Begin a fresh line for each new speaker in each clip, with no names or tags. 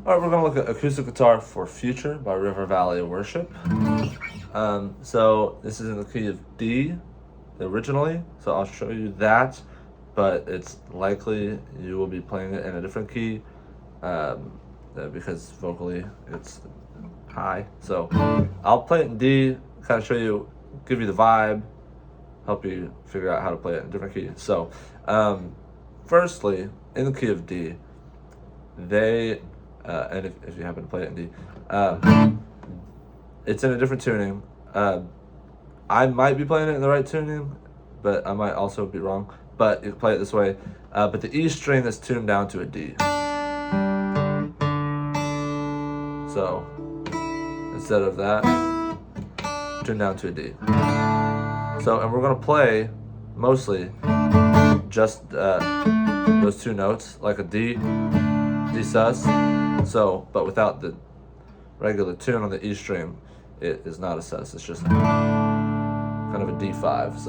All right, we're gonna look at Acoustic Guitar for Future by River Valley Worship. So this is in the key of D originally, so I'll show you that, but it's likely you will be playing it in a different key because vocally it's high. So I'll play it in D, kind of show you, give you the vibe, help you figure out how to play it in a different key. So firstly, in the key of D, and if you happen to play it in D, it's in a different tuning. I might be playing it in the right tuning, but I might also be wrong. But you can play it this way. But the E string is tuned down to a D. So instead of that, tuned down to a D. So, and we're gonna play mostly just those two notes, like a D sus. So, but without the regular tune on the E string, it is not a sus. It's just kind of a D5.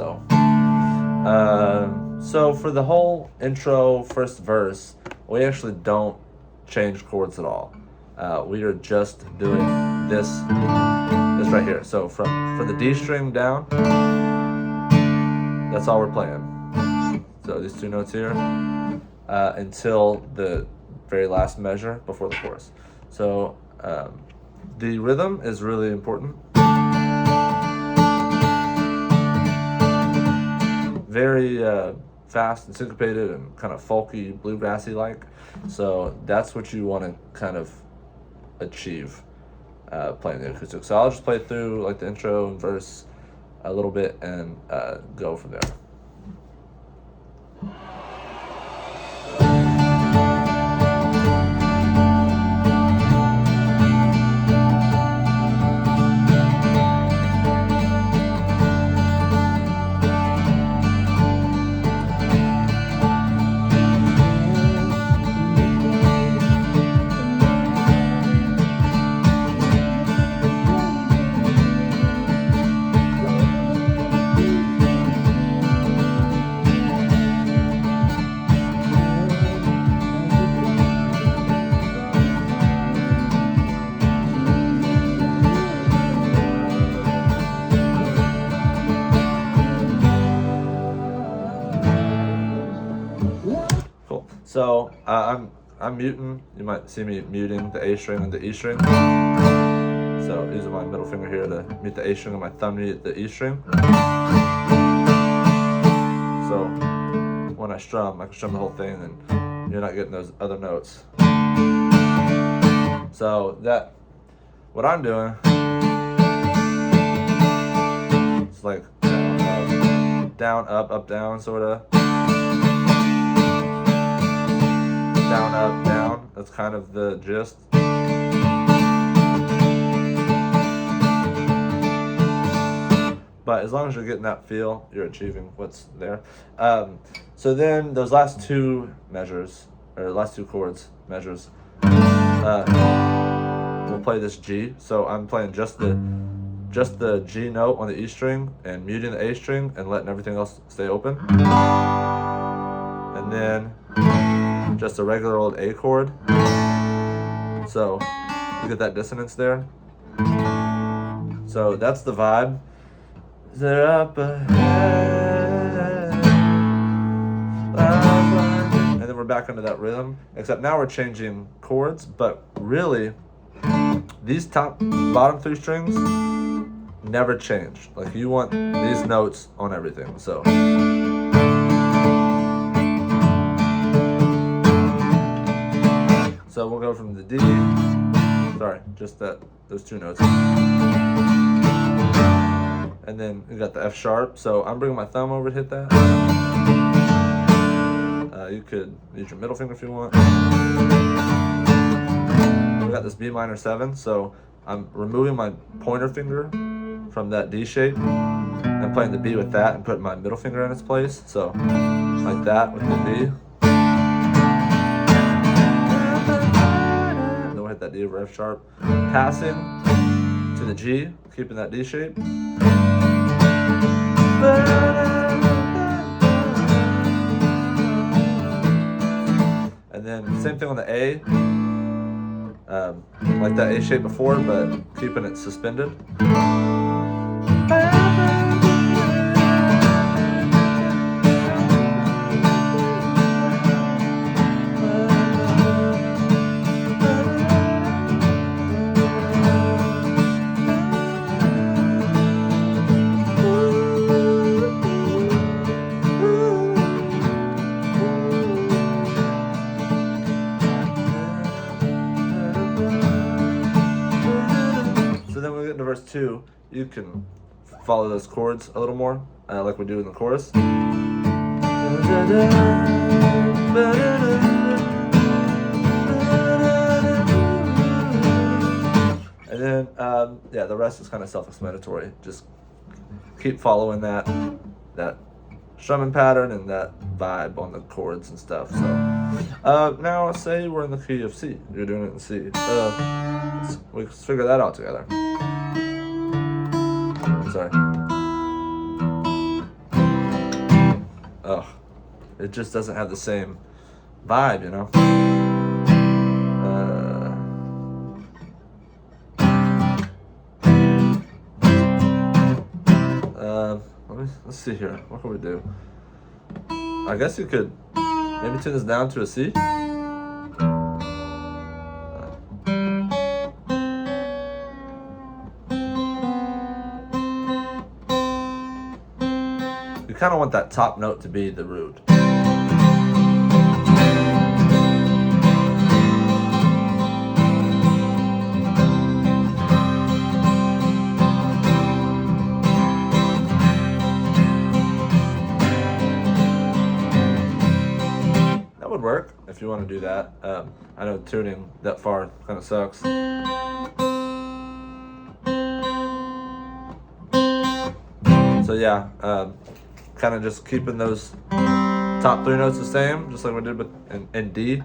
So for the whole intro, first verse, we actually don't change chords at all. We are just doing this right here. So from the D string down, that's all we're playing. So these two notes here until the very last measure before the chorus. So the rhythm is really important. Very fast and syncopated and kind of folky, bluegrassy like. So that's what you want to kind of achieve playing the acoustic. So I'll just play through like the intro and verse a little bit and go from there. Cool. So I'm muting. You might see me muting the A string and the E string. So using my middle finger here to mute the A string and my thumb mute the E string. So when I strum, I can strum the whole thing and you're not getting those other notes. So what I'm doing, it's like down, up, down, sort of. Down, up, down. That's kind of the gist. But as long as you're getting that feel, you're achieving what's there. So then those last two measures, or last two chords measures, we'll play this G. So I'm playing just the G note on the E string and muting the A string and letting everything else stay open. And then just a regular old A chord. So you get that dissonance there. So that's the vibe. They're up ahead, and then we're back into that rhythm, except now we're changing chords, but really these bottom three strings never change. Like you want these notes on everything. So we'll go from the D, just those two notes. And then we got the F sharp. So I'm bringing my thumb over to hit that. You could use your middle finger if you want. We got this B minor 7. So I'm removing my pointer finger from that D shape and playing the B with that and putting my middle finger in its place. So like that with the B. Hit that D over F sharp, passing to the G, keeping that D shape. And then same thing on the A, like that A shape before, but keeping it suspended. So then when we get into verse 2, you can follow those chords a little more, like we do in the chorus. And then, yeah, the rest is kind of self-explanatory. Just keep following that strumming pattern and that vibe on the chords and stuff. So now say we're in the key of C. You're doing it in C. Let's figure that out together. Sorry. Oh, it just doesn't have the same vibe, you know. Let's see here. What can we do? I guess you could maybe tune this down to a C. You kind of want that top note to be the root. Work if you want to do that. I know tuning that far kind of sucks. So yeah, kind of just keeping those top 3 notes the same, just like we did with in D.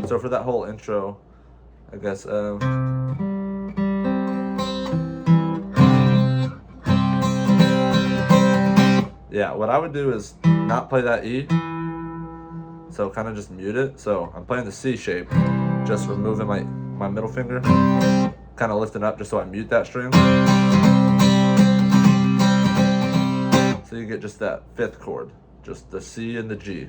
So for that whole intro, I guess yeah, what I would do is not play that E, so kind of just mute it. So I'm playing the C shape, just removing my middle finger, kind of lifting up just so I mute that string. So you get just that 5th chord, just the C and the G.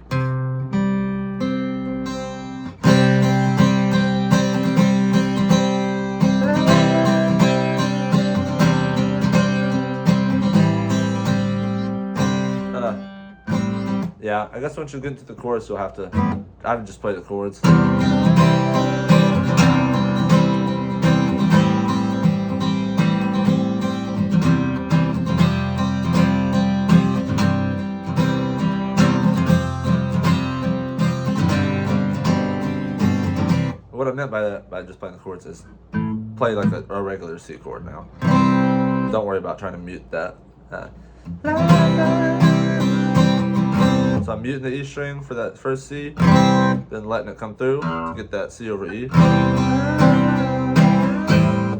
Yeah, I guess once you get into the chorus, you'll have to, I would just play the chords. What I meant by that, by just playing the chords, is play like a regular C chord now. Don't worry about trying to mute that. So I'm muting the E string for that first C, then letting it come through to get that C over E.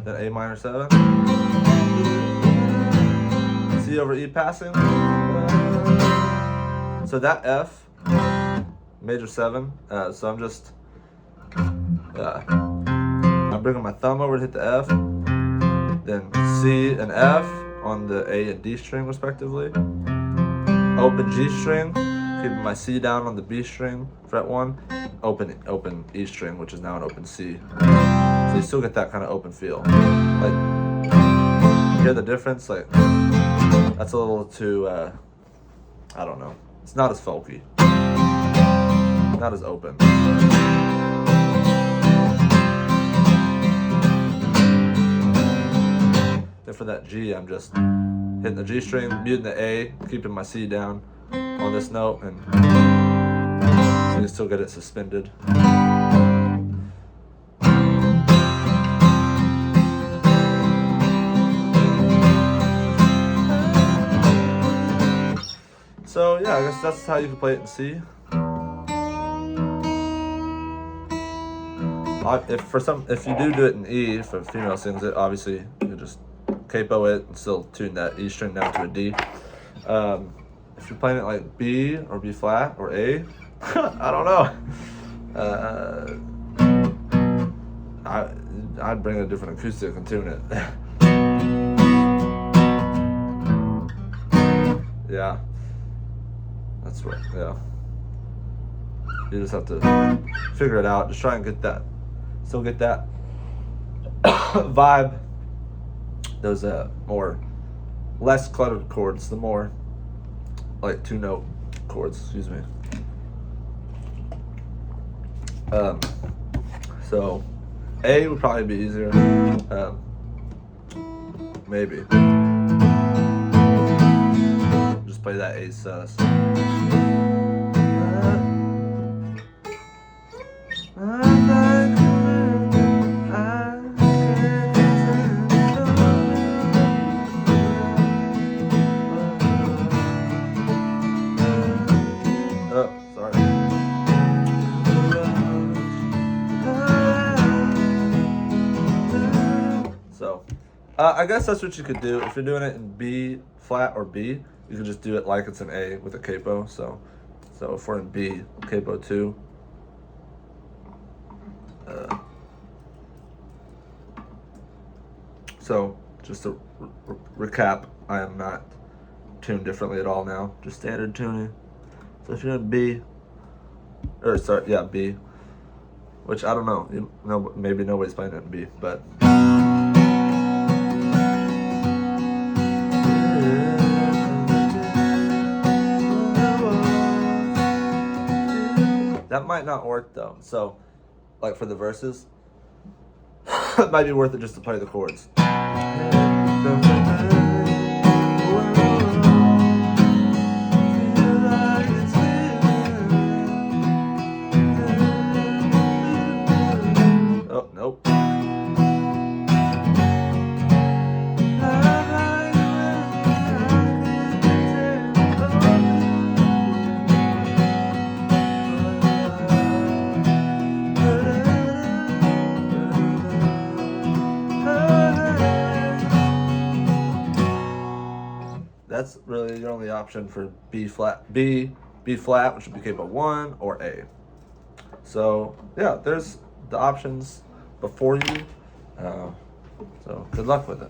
Then A minor 7. C over E passing. So that F, major 7, so I'm just, I'm bringing my thumb over to hit the F, then C and F on the A and D string respectively. Open G string, keeping my C down on the B string, fret 1, open E string, which is now an open C. So you still get that kind of open feel. Like, you hear the difference? Like, that's a little too, I don't know. It's not as folky. Not as open. Then for that G, I'm just hitting the G string, muting the A, keeping my C down on this note, and so you still get it suspended. So yeah, I guess that's how you can play it in C. If you do it in E, if a female sings it, obviously you just capo it and still tune that E string down to a D. If you're playing it like B or B flat or A, I don't know. I'd bring a different acoustic and tune it. Yeah, that's right. Yeah, you just have to figure it out. Just try and get that, still get that vibe. Those more less cluttered chords, the more like 2-note chords. Excuse me. So A would probably be easier. Maybe. Just play that A sus. Oh, sorry. So, I guess that's what you could do. If you're doing it in B flat or B, you can just do it like it's an A with a capo. So if we're in B, capo 2. So just to recap, I am not tuned differently at all now. Just standard tuning. So if you're in B, or sorry, yeah, B, which I don't know. Maybe nobody's playing it in B, but. That might not work though. So, like for the verses, it might be worth it just to play the chords. Oh, nope. That's really your only option for B flat, which would be capo 1 or A. So yeah, there's the options before you. So good luck with it.